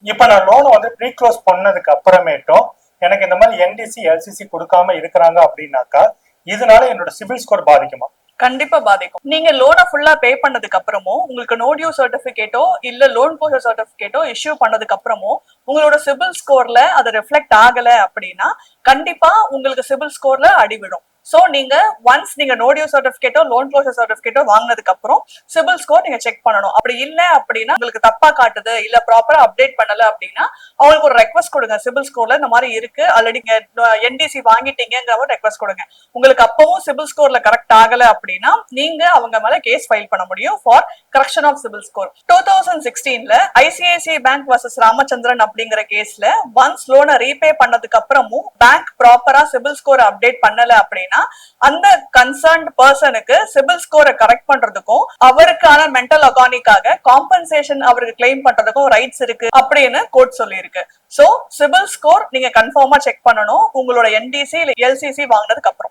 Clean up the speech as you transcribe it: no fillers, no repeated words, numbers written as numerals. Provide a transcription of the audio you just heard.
இப்ப நான் லோனை வந்து ப்ரீ க்ளோஸ் பண்ணதுக்கு அப்புறமேட்டும் எனக்கு இந்த மாதிரி என்டிசி எல்சிசி கொடுக்காம இருக்கிறாங்க அப்படின்னாக்கா இதனால என்னோட சிபில் ஸ்கோர் பாதிக்குமா? கண்டிப்பா பாதிக்கும். நீங்க லோனை ஃபுல்லா பே பண்ணதுக்கு அப்புறமும் உங்களுக்கு நோ டியூ சர்டிபிகேட்டோ இல்ல லோன் க்ளோசர் சர்டிபிகேட்டோ இஷ்யூ பண்ணதுக்கு அப்புறமும் உங்களோட சிபில் ஸ்கோர்ல அது ரிஃப்ளெக்ட் ஆகல அப்படின்னா கண்டிப்பா உங்களுக்கு சிபில் ஸ்கோர்ல அடிவிடும். சோ நீங்க ஒன்ஸ் நீங்க நோ டியூ சர்டிபிகேட்டோ லோன் க்ளோசர் சர்டிபிகேட்டோ வாங்கினதுக்கு அப்புறம் சிபில் ஸ்கோர் நீங்க செக் பண்ணணும். அப்படி இல்ல அப்படின்னா உங்களுக்கு தப்பா காட்டுது இல்ல ப்ராப்பரா அப்டேட் பண்ணல அப்படின்னா அவங்களுக்கு ஒரு ரெக்வஸ்ட் கொடுங்க. சிபில் ஸ்கோர்ல இந்த மாதிரி இருக்கு, ஆல்ரெடி நீங்க என்டிசி வாங்கிட்டீங்கிற ஒரு ரெக்வஸ்ட் கொடுங்க. உங்களுக்கு அப்பவும் சிபில் ஸ்கோர்ல கரெக்ட் ஆகல அப்படின்னா நீங்க அவங்க மேல கேஸ் ஃபைல் பண்ண முடியும் for correction of CIBIL score. 2016ல ஐசிஐசிஐ பேங்க் வர்சஸ் ராமச்சந்திரன் அப்படிங்கிற கேஸ்ல ஒன்ஸ் லோனை ரீபே பண்ணதுக்கு அப்புறமும் பேங்க் ப்ராப்பரா சிபில் ஸ்கோர் அப்டேட் பண்ணல அப்படின்னா அந்த கன்சர்ன்ட் பர்சனுக்கு சிபில் ஸ்கோரை கரெக்ட் பண்றதுக்கும் அவருக்கான மென்டல் அகானிக்காக காம்பன்சேஷன் அவருக்கு கிளைம் பண்றதுக்கும் ரைட்ஸ் இருக்கு அப்படின்னு கோர்ட் சொல்லி இருக்கு. சோ சிபில் ஸ்கோர் நீங்க கன்ஃபார்மா செக் பண்ணணும் உங்களோட என்டிசி இல்ல எல்சிசி வாங்கினதுக்கு அப்புறம்.